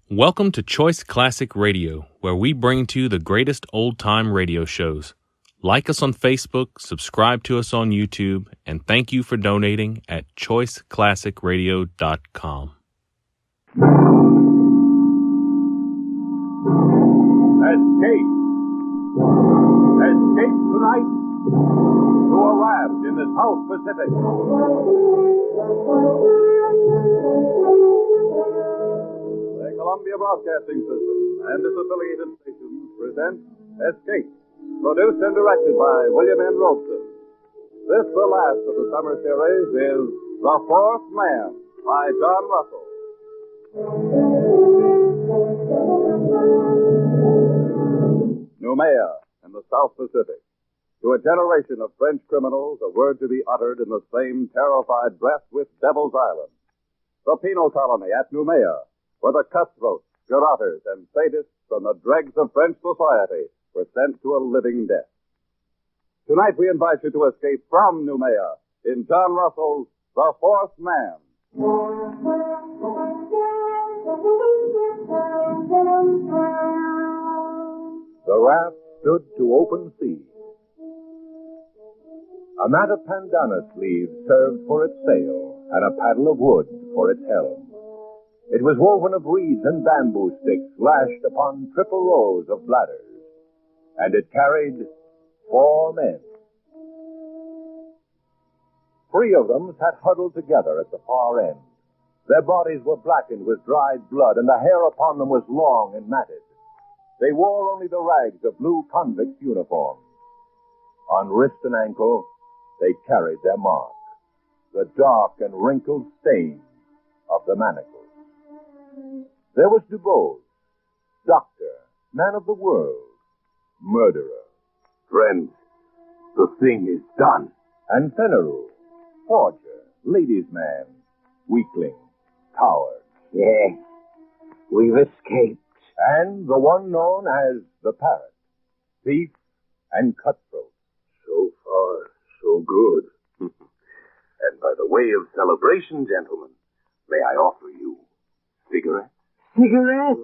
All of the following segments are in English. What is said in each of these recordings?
Welcome to Choice Classic Radio, where we bring to you the greatest old-time radio shows. Like us on Facebook, subscribe to us on YouTube, and thank you for donating at choiceclassicradio.com. Escape! Escape tonight to a raft in the South Pacific. The Columbia Broadcasting System and its affiliated stations present Escape, produced and directed by William N. Robson. This, the last of the summer series, is The Fourth Man by John Russell. Noumea in the South Pacific. To a generation of French criminals, a word to be uttered in the same terrified breath with Devil's Island. The penal colony at Noumea, where the cutthroats, garrotters, and sadists from the dregs of French society were sent to a living death. Tonight we invite you to escape from Noumea in John Russell's The Fourth Man. The raft stood to open sea. A mat of pandanus leaves served for its sail, and a paddle of wood for its helm. It was woven of reeds and bamboo sticks lashed upon triple rows of bladders, and it carried 4 men. 3 of them sat huddled together at the far end. Their bodies were blackened with dried blood, and the hair upon them was long and matted. They wore only the rags of blue convict uniforms. On wrist and ankle, they carried their mark, the dark and wrinkled stain of the manacles. There was Dubose, doctor, man of the world, murderer. Friends, the thing is done. And Fenneru, forger, ladies' man, weakling, coward. Yes, we've escaped. And the one known as the Parrot, thief and cutthroat. So far, so good. And by the way of celebration, gentlemen, may I offer you cigarettes? Cigarettes?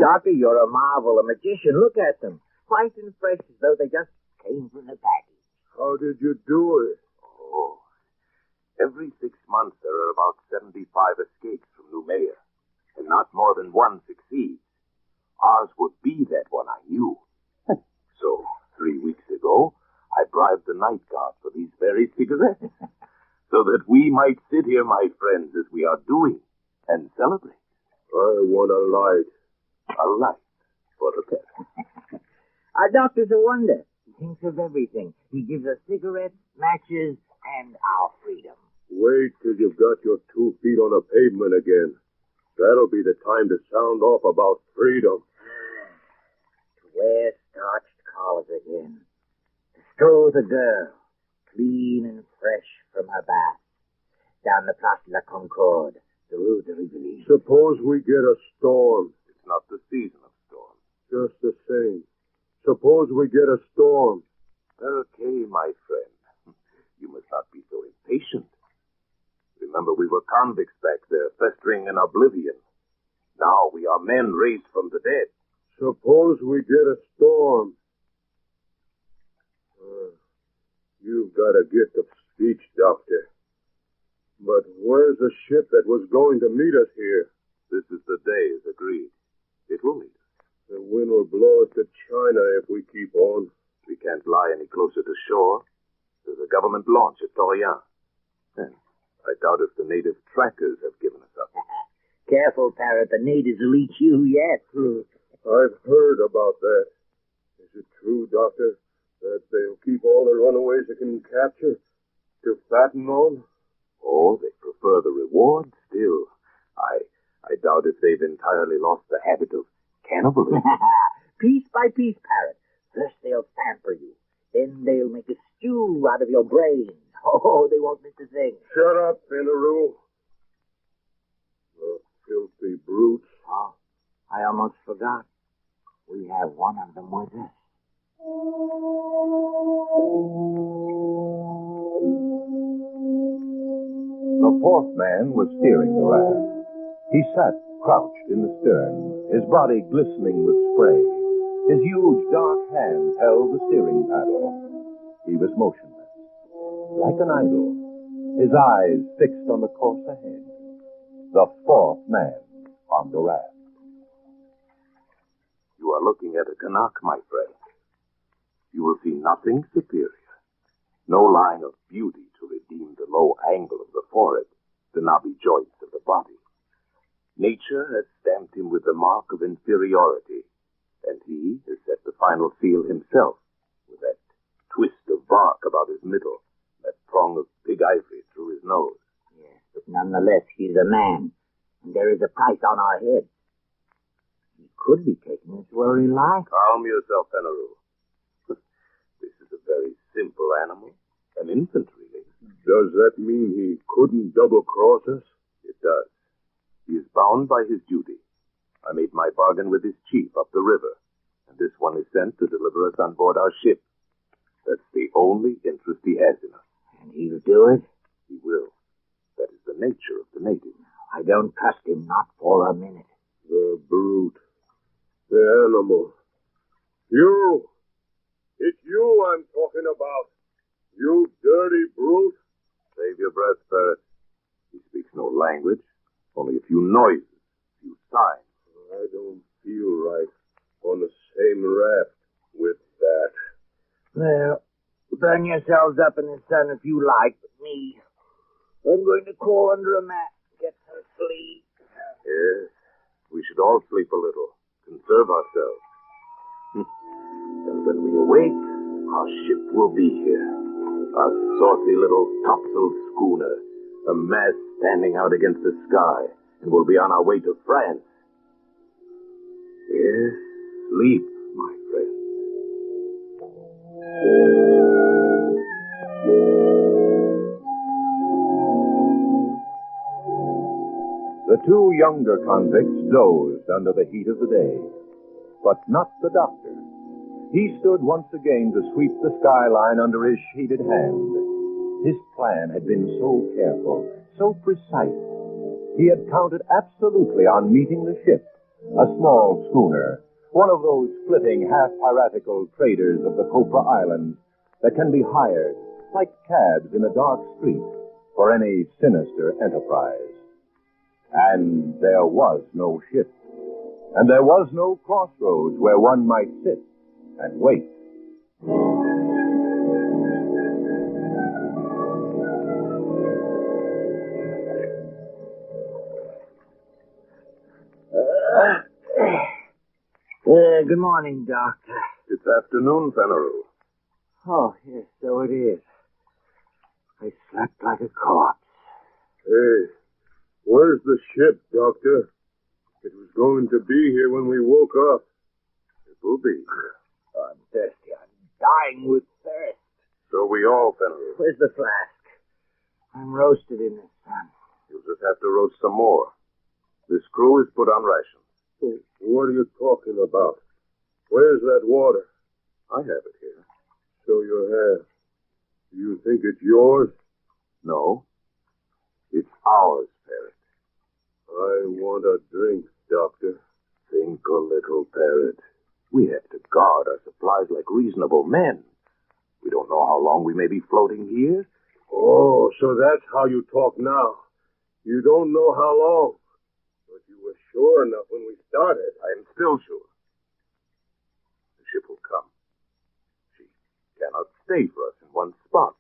Doctor, you're a marvel, a magician. Look at them. White and fresh as though they just came from the package. How did you do it? Oh, every 6 months there are about 75 escapes from Noumea, and not more than one succeeds. Ours would be that one, I knew. So, 3 weeks ago, I bribed the night guard for these very cigarettes, so that we might sit here, my friends, as we are doing, and celebrate. I want a light. A light for the pet. Our doctor's a wonder. He thinks of everything. He gives us cigarettes, matches, and our freedom. Wait till you've got your 2 feet on the pavement again. That'll be the time to sound off about freedom. To wear starched collars again. To stroll the girl, clean and fresh from her bath, down the Place de la Concorde, the Rue de Rivoli. Suppose we get a storm. It's not the season of storms. Just the same. Suppose we get a storm. Okay, my friend. You must not be so impatient. Remember, we were convicts back there, festering in oblivion. Now we are men raised from the dead. Suppose we get a storm. You've got a gift of speech, Doctor. But where's the ship that was going to meet us here? This is the day, as agreed. It will meet us. The wind will blow us to China if we keep on. We can't lie any closer to shore. There's a government launch at Torreon. And I doubt if the native trackers have given us up. Careful, Parrot. The natives will eat you yet. I've heard about that. Is it true, Doctor, that they'll keep all the runaways they can capture to fatten on? Oh, they prefer the reward still. I doubt if they've entirely lost the habit of cannibalism. Piece by piece, Parrot. First they'll pamper you. Then they'll make a stew out of your brains. Oh, they won't miss a thing. Shut up, Fenneru. The filthy brutes. Oh, I almost forgot. We have one of them with us. The fourth man was steering the raft. He sat crouched in the stern, his body glistening with spray. His huge, dark hands held the steering paddle. He was motionless, like an idol, his eyes fixed on the course ahead. The fourth man on the raft. You are looking at a Canuck, my friend. You will see nothing superior. No line of beauty to redeem the low angle of the forehead, the knobby joints of the body. Nature has stamped him with the mark of inferiority, and he has set the final seal himself with that twist of bark about his middle, that prong of pig ivory through his nose. Yes, but nonetheless, he's a man, and there is a price on our heads. He could be taken as where he likes. Calm yourself, Penaroo. This is a very simple animal, an infant, really. Does that mean he couldn't double-cross us? It does. He is bound by his duty. I made my bargain with his chief up the river, and this one is sent to deliver us on board our ship. That's the only interest he has in us. And he'll do it? He will. That is the nature of the native. I don't trust him, not for a minute. The brute. The animal. You! It's you I'm talking about. You dirty brute. Save your breath, Ferret. He speaks no language, only a few noises, a few signs. I don't feel right on the same raft with that. Well, burn yourselves up in the sun if you like, but me, I'm going to crawl under a mat and get some sleep. Yes, we should all sleep a little, conserve ourselves. And when we awake, our ship will be here. A saucy little topsail schooner, a mast standing out against the sky, and we'll be on our way to France. Yes, sleep, my friend. The two younger convicts dozed under the heat of the day, but not the doctor. He stood once again to sweep the skyline under his shaded hand. His plan had been so careful, so precise. He had counted absolutely on meeting the ship, a small schooner, one of those flitting, half-piratical traders of the Copra Islands that can be hired, like cabs in a dark street, for any sinister enterprise. And there was no ship, and there was no crossroads where one might sit and wait. Good morning, Doctor. It's afternoon, Penaroo. Oh, yes, so it is. I slept like a corpse. Hey, where's the ship, Doctor? It was going to be here when we woke up. It will be. I'm thirsty. I'm dying with thirst. So we all, Penaroo. Where's the flask? I'm roasted in the sun. You'll just have to roast some more. This crew is put on rations. What are you talking about? Where's that water? I have it here. So you have. Do you think it's yours? No. It's ours, Parrot. I want a drink, Doctor. Think a little, Parrot. We have to guard our supplies like reasonable men. We don't know how long we may be floating here. Oh, so that's how you talk now. You don't know how long. But you were sure enough when we started. I am still sure. The ship will come. She cannot stay for us in one spot.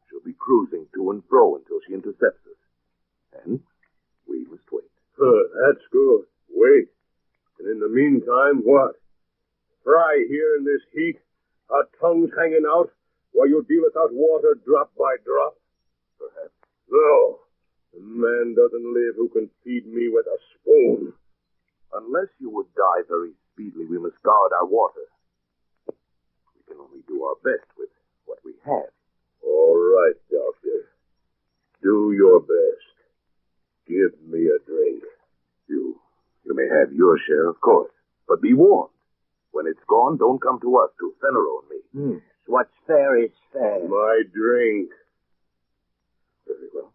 She'll be cruising to and fro until she intercepts us. And we must wait. That's good. Wait. And in the meantime, what? Fry here in this heat, our tongues hanging out, while you deal us out water drop by drop? Perhaps. No. A man doesn't live who can feed me with a spoon. Unless you would die very speedily, we must guard our water. We can only do our best with what we have. All right, Doctor. Do your best. Give me a drink. You may have your share, of course. But be warned. When it's gone, don't come to us, to Fenero and me. What's fair is fair. My drink. Very well.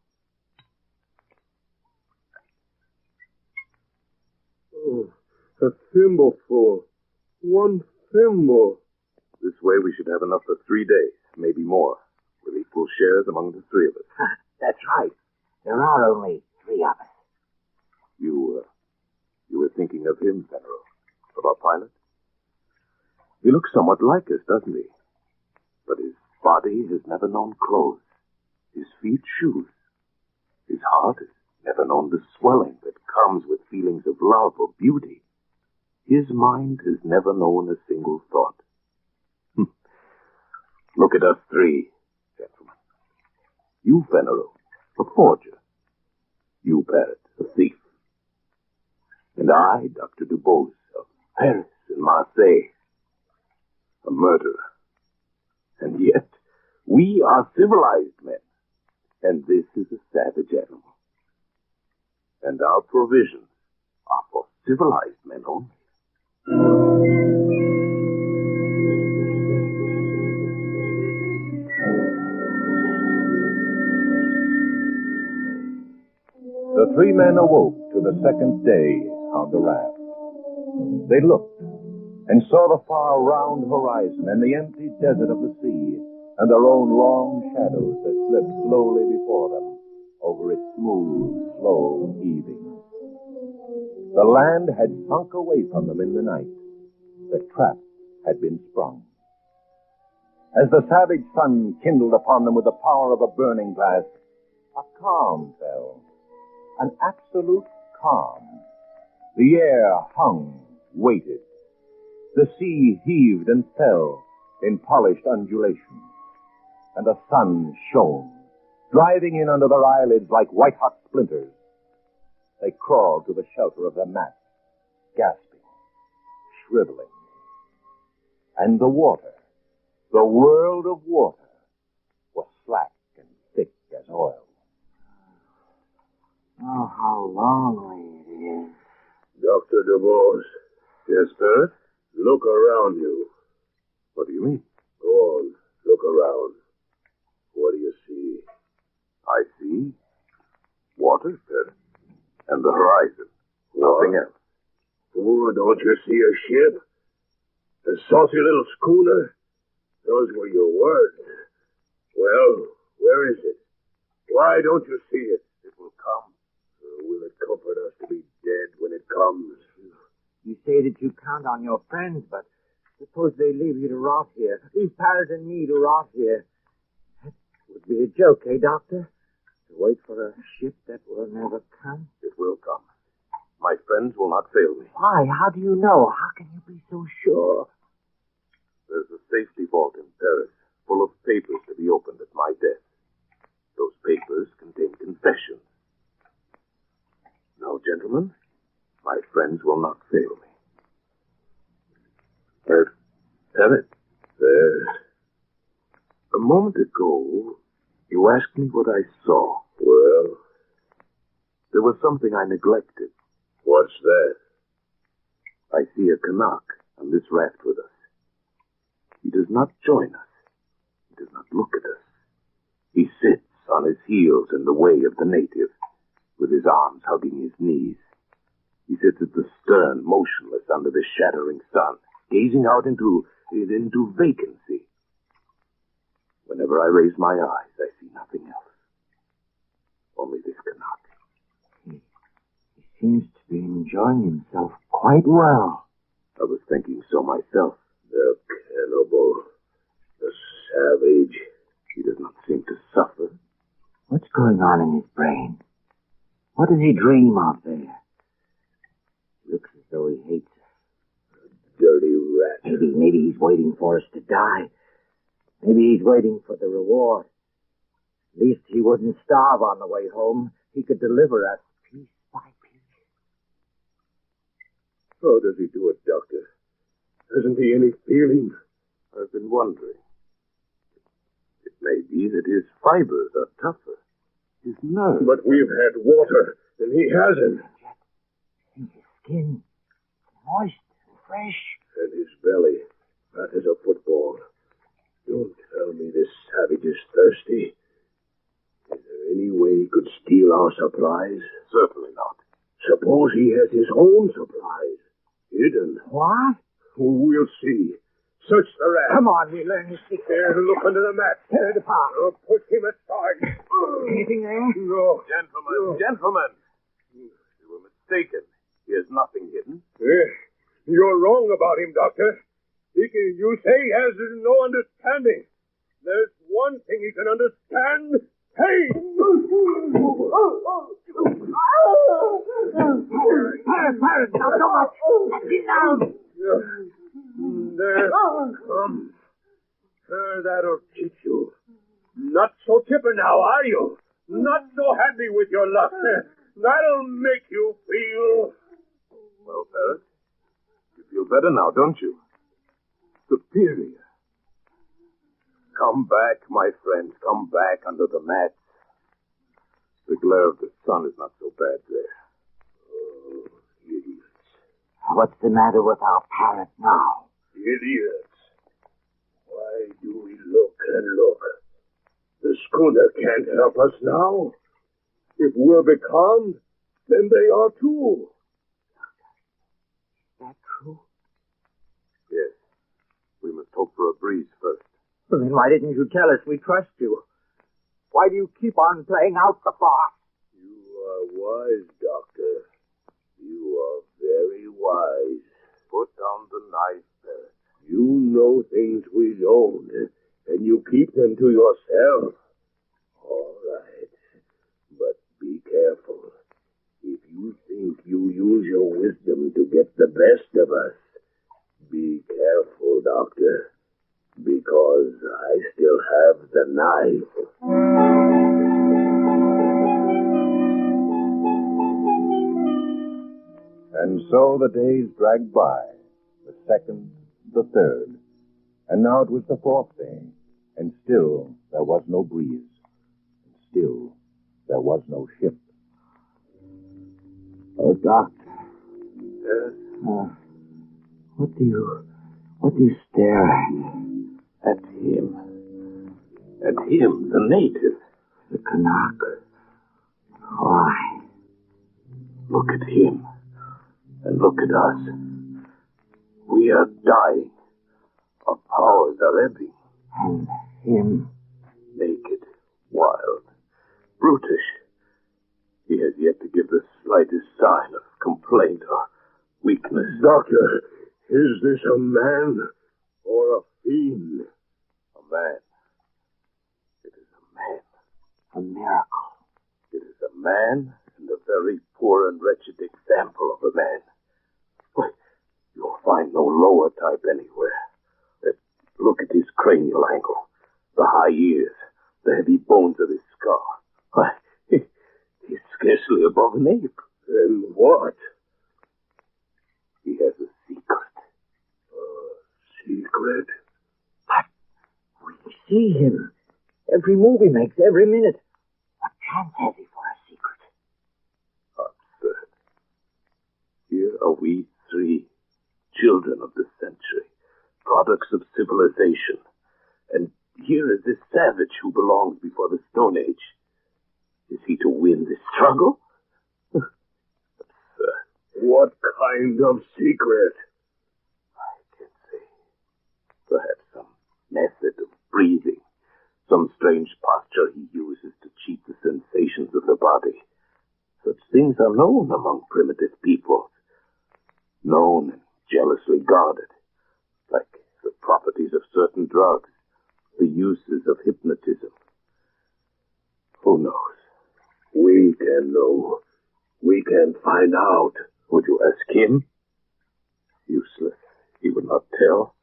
A thimbleful. 1 thimble. This way we should have enough for 3 days, maybe more, with equal shares among the 3 of us. That's right. There are only 3 of us. You were thinking of him, General, of our pilot? He looks somewhat like us, doesn't he? But his body has never known clothes, his feet shoes. His heart has never known the swelling that comes with feelings of love or beauty. His mind has never known a single thought. Look at us 3, gentlemen. You, Fenero, a forger. You, Barrett, a thief. And I, Dr. Dubose, of Paris and Marseille, a murderer. And yet, we are civilized men, and this is a savage animal. And our provisions are for civilized men only. The 3 men awoke to the second day on the raft. They looked and saw the far round horizon and the empty desert of the sea and their own long shadows that slipped slowly before them over its smooth, slow heaving. The land had sunk away from them in the night. The trap had been sprung. As the savage sun kindled upon them with the power of a burning glass, a calm fell. An absolute calm. The air hung, waited. The sea heaved and fell in polished undulations. And the sun shone, driving in under their eyelids like white-hot splinters. They crawled to the shelter of their mats, gasping, shriveling. And the water, the world of water, was slack and thick as oil. Oh, how lonely it is. Dr. DeVos, Yes, Barrett? look around you. What do you mean? Go on, look around. What do you see? I see water, Barrett, and the horizon. Nothing else. Oh, don't you see a ship? A saucy little schooner? Those were your words. Well, where is it? Why don't you see it? It will come. Will it comfort us to be dead when it comes? You say that you count on your friends, but suppose they leave you to rot here. Leave Paris and me to rot here. That would be a joke, eh, Doctor? To wait for a ship that will never come? It will come. My friends will not fail me. Why? How do you know? How can you be so sure? There's a safety vault in Paris, full of papers to be opened at my death. Those papers contain confessions. Now, gentlemen, my friends will not fail me. Parrot, a moment ago, you asked me what I saw. Well, There was something I neglected. what's that? I see a Canuck on this raft with us. He does not join us. He does not look at us. He sits on his heels in the way of the native, with his arms hugging his knees. He sits at the stern, motionless under the shattering sun, gazing out into vacancy. Whenever I raise my eyes, I see nothing else. Only this Canuck. He seems to be enjoying himself quite well. I was thinking so myself. The cannibal. The savage. He does not seem to suffer. What's going on in his brain? What does he dream of there? Looks as though he hates us. Dirty rat. Maybe he's waiting for us to die. Maybe he's waiting for the reward. At least he wouldn't starve on the way home. He could deliver us piece by piece. How does he do it, Doctor? Hasn't he any feeling? I've been wondering. It may be that his fibers are tougher. His nerves. But we've had water, and he hasn't. And his skin, moist and fresh. And his belly, fat as a football. Don't tell me this savage is thirsty. Is there any way he could steal our supplies? Certainly not. Suppose he has his own supplies. hidden. What? We'll see. Search the rat. Come on, we learn his secret. There, look under the mat. Tear it apart. Push him aside. Anything there? No. Gentlemen. You were mistaken. He has nothing hidden. You're wrong about him, Doctor. You say he has no understanding. There's one thing he can understand. Pain! Pirate, not so much. Let him down. There. That'll teach you. Not so chipper now, are you? Not so happy with your luck. That'll make you feel... Well, Parrot, you feel better now, don't you? Superior. Come back, my friends. Come back under the mats. The glare of the sun is not so bad there. Oh, idiots. What's the matter with our parrot now? Idiots. Why do we look and look? The schooner can't help us now. If we're becalmed, then they are too. Is that true? Yes. We must hope for a breeze first. Well, then why didn't you tell us we trust you? Why do you keep on playing out the farce? You are wise, Doctor. You are very wise. Put down the knife, Parrot. You know things we don't, and you keep them to yourself. All right. But be careful. If you think you use your wisdom to get the best of us, be careful, Doctor, because I still have the knife. And so the days dragged by, the second, the third, and now it was the fourth day, and still there was no breeze, and still there was no ship. Oh, Doctor. Yes? What do you stare at? At him. At him, the native. The Canuck. Why? Look at him. And look at us. We are dying. Our powers are ebbing. And him? Naked, wild, brutish. He has yet to give the slightest sign of complaint or weakness. Doctor, is this a man or a fiend? A man. It is a man. A miracle. It is a man and a very poor and wretched example of a man. Why, you'll find no lower type anywhere. Look at his cranial angle, the high ears, the heavy bones of his skull. Why, he's scarcely above an ape. And what? He has a secret. A secret? But we see him. Every move he makes, every minute. What chance has he for a secret? Absurd. Here are we three, children of the century, products of civilization. And here is this savage who belongs before the Stone Age. Is he to win this struggle? Absurd. What kind of secret? I can't say. Perhaps some method of breathing, some strange posture he uses to cheat the sensations of the body. Such things are known among primitive peoples. Known and jealously guarded. Like the properties of certain drugs, the uses of hypnotism. Who knows? We can know. We can find out. Would you ask him? Useless. He would not tell.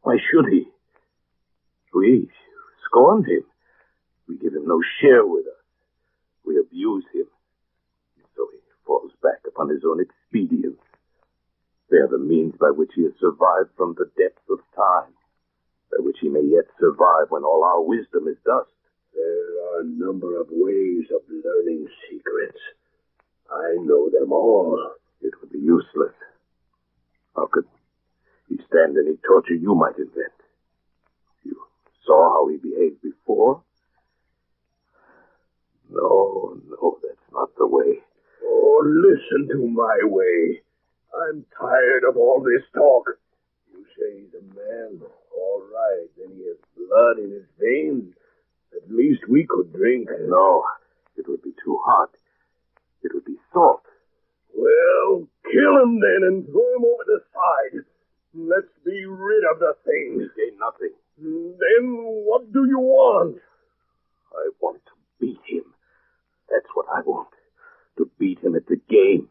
Why should he? We scorn him. We give him no share with us. We abuse him. So he falls back upon his own expedients. They are the means by which he has survived from the depths of time, by which he may yet survive when all our wisdom is dust. There are a number of ways of learning secrets. I know them all. It would be useless. How could he stand any torture you might invent? You saw how he behaved before? No, that's not the way. Oh, listen to my way. I'm tired of all this talk. You say he's a man. All right, then he has blood in his veins. At least we could drink. No, it would be too hot. It would be salt. Well, kill him then and throw him over the side. Let's be rid of the thing. We gain nothing. Then what do you want? I want to beat him. That's what I want. To beat him at the game.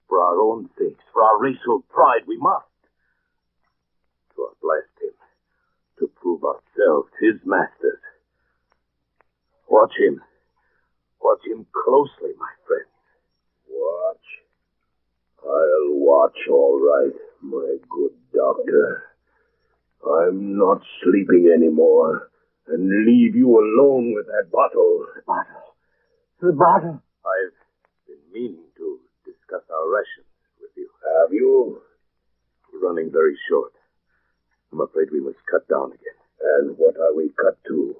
For our own sakes, for our racial pride, we must. To outlast him. To prove ourselves his masters. Watch him. Watch him closely, my friend. Watch? I'll watch, all right, my good doctor. I'm not sleeping anymore, and leave you alone with that bottle. The bottle. The bottle. I've been meaning to discuss our rations with you. Have you? We're running very short. I'm afraid we must cut down again. And what are we cut to?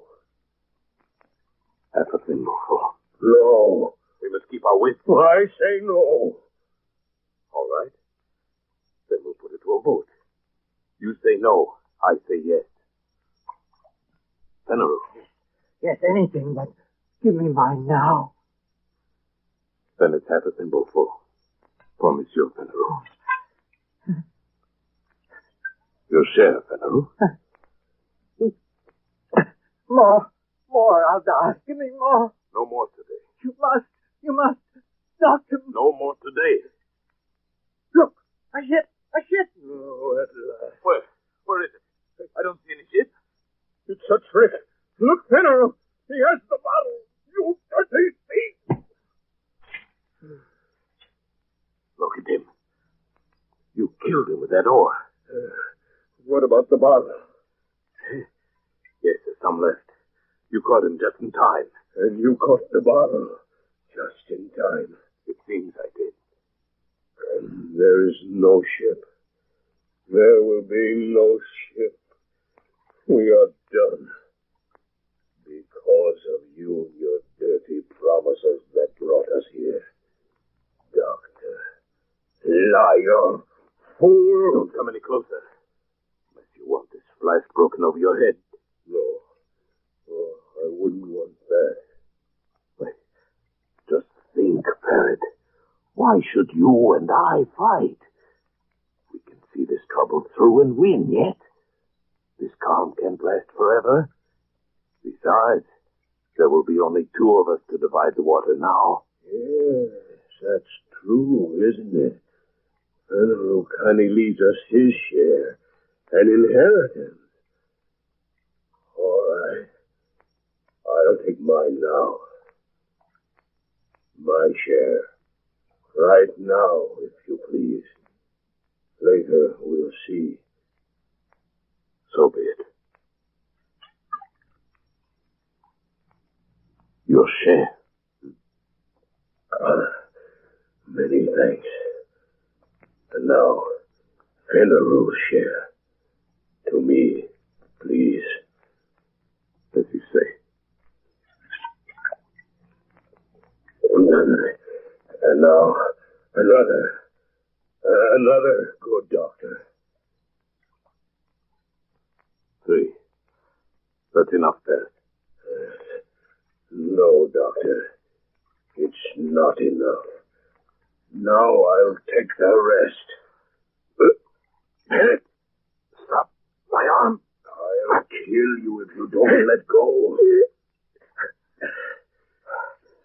Half a thimbleful. No. We must keep our wits. I say no. All right. Then we'll put it to a vote. You say no. I say yes. Fenneru. Yes, anything, but give me mine now. Then it's half a thimbleful. For Monsieur Fenneru. Your share, Fenneru. More, I'll die. Give me more. No more today. You must. Doctor. No more today. Look, a ship. Oh, at last. Where is it? I don't see any ship. It's a trick. Look, Fenneru. He has the bottle. You dirty thief. Look at him. You killed him with that oar. What about the bottle? Yes, there's some left. You caught him just in time. And you caught the bottle just in time. It seems I did. And there is no ship. There will be no ship. We are done. Because of you and your dirty promises that brought us here. Doctor. Liar. Fool. Don't come any closer. Unless you want this flask broken over your head. No. Oh, I wouldn't want that. Wait. Just think, Parrot. Why should you and I fight? We can see this trouble through and win yet. This calm can't last forever. Besides, there will be only two of us to divide the water now. Yes, that's true, isn't it? Fenneru kindly leaves us his share, an inheritance. All right. I'll take mine now. My share. Right now, if you please. Later, we'll see. So be it. Your share. Many thanks. And now, Fenneru's share. To me, please. As you say. And now, another good doctor. 3. That's enough, Parrot. No, doctor. It's not enough. Now I'll take the rest. Parrot! Stop. My arm. I'll kill you if you don't let go.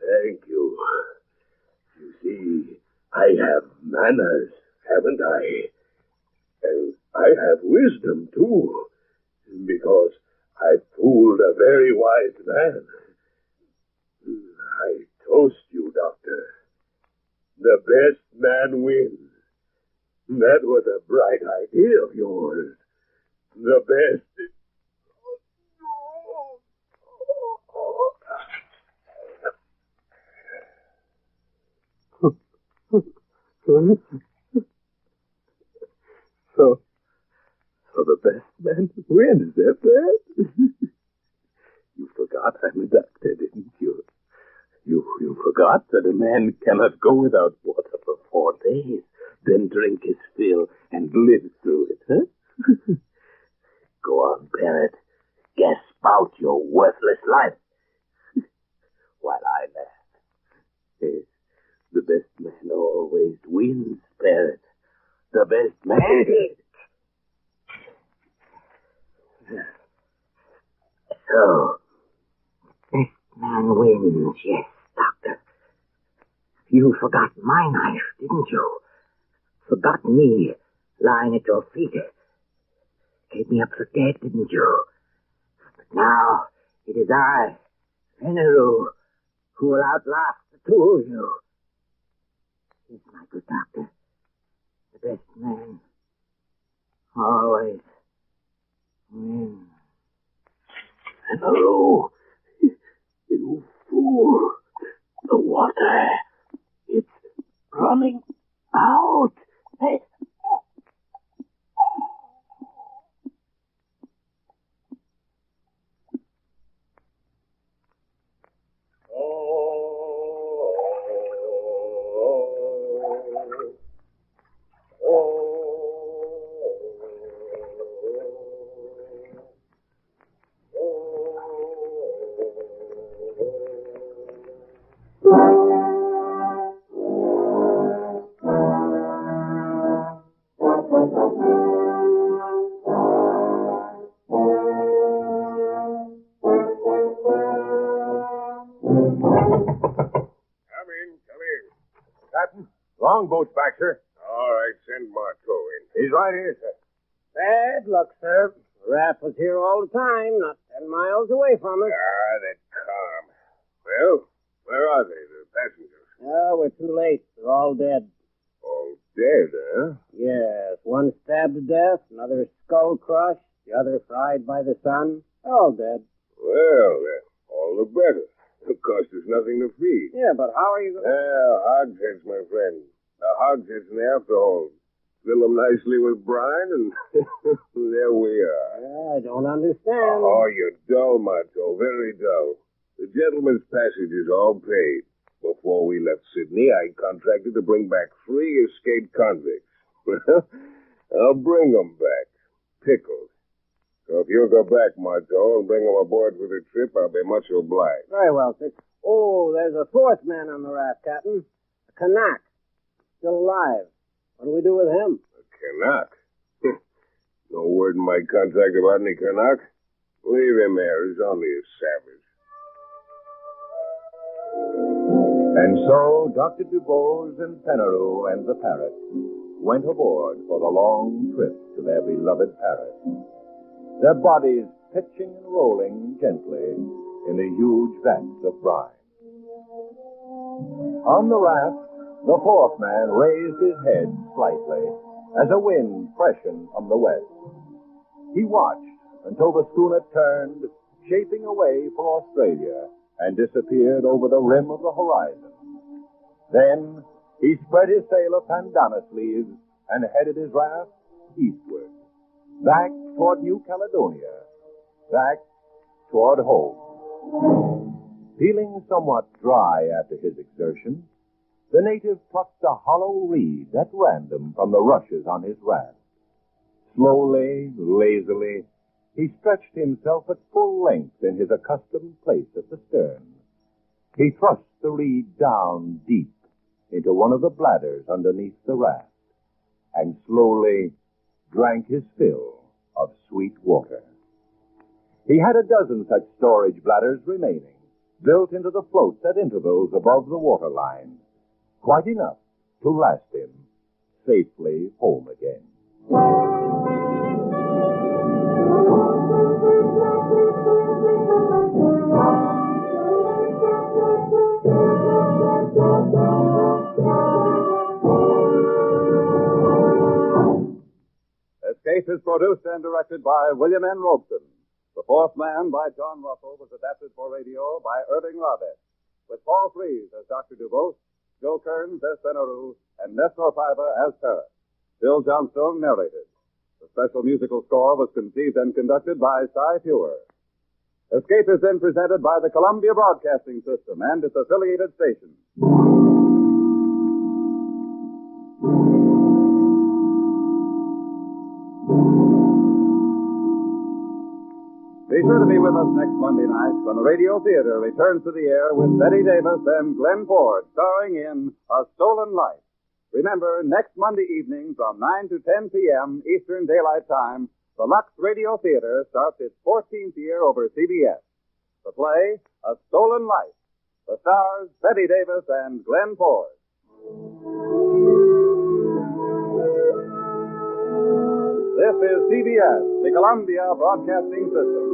Thank you. You see, I have manners, haven't I? And I have wisdom, too, because I fooled a very wise man. I toast you, Doctor. The best man wins. That was a bright idea of yours. The best... So the best man wins, is that? You forgot I'm a doctor, didn't you? You forgot that a man cannot go without water for 4 days. then drink his fill and live through it, huh? Go on, Parrot. Gasp out your worthless life while I laugh. Yes, the best man always wins, Parrot. The best man. So, best man wins, yes, Doctor. You forgot my knife, didn't you? Forgot me lying at your feet. Gave me up for dead, didn't you? But now it is I, Penaroo, who will outlast the two of you. Yes, my good Doctor. The best man always wins. Penaroo, you fool. The water, it's running out. Hey. Longboat's back, sir. All right, send Marteau in. He's right here, sir. Bad luck, sir. The raft was here all the time, not 10 miles away from us. Ah, that calm. Well, where are they, the passengers? Oh, we're too late. They're all dead. All dead, huh? Yes, one stabbed to death, another skull crushed, the other fried by the sun. All dead. Well, then, all the better. Of course, there's nothing to feed. Yeah, but how are you going to... Hogsheads, my friend. The hogsheads in the afterhold. Fill them nicely with brine, and there we are. I don't understand. Oh, you're dull, Marteau. Very dull. The gentleman's passage is all paid. Before we left Sydney, I contracted to bring back 3 escaped convicts. Well, I'll bring them back. Pickled. So if you'll go back, Marteau, and bring them aboard for the trip, I'll be much obliged. Very well, sir. Oh, there's a 4th man on the raft, Captain. A Kanak. Still alive. What do we do with him? A Kanak? No word in my contract about any Kanak. Leave him there. He's only a savage. And so Dr. DuBose and Penaroo and the parrot went aboard for the long trip to their beloved Paris, their bodies pitching and rolling gently in the huge vats of brine. On the raft, the 4th man raised his head slightly as a wind freshened from the west. He watched until the schooner turned, shaping away for Australia, and disappeared over the rim of the horizon. Then he spread his sail of bandana sleeves and headed his raft eastward, back toward New Caledonia, back toward home. Feeling somewhat dry after his exertion, the native plucked a hollow reed at random from the rushes on his raft. Slowly, lazily, he stretched himself at full length in his accustomed place at the stern. He thrust the reed down deep into one of the bladders underneath the raft and slowly drank his fill of sweet water. He had a dozen such storage bladders remaining, built into the floats at intervals above the waterline, quite enough to last him safely home again. Escape is produced and directed by William N. Robeson. The 4th Man by John Russell was adapted for radio by Irving Robert, with Paul Frees as Dr. DuBose, Joe Kearns as Penaroo, and Nestor Piva as Parrot. Bill Johnstone narrated. The special musical score was conceived and conducted by Cy Pure. Escape is then presented by the Columbia Broadcasting System and its affiliated stations. sure to be with us next Monday night when the Radio Theater returns to the air with Betty Davis and Glenn Ford starring in A Stolen Life. Remember, next Monday evening from 9 to 10 p.m. Eastern Daylight Time, the Lux Radio Theater starts its 14th year over CBS. The play, A Stolen Life. The stars, Betty Davis and Glenn Ford. This is CBS, the Columbia Broadcasting System.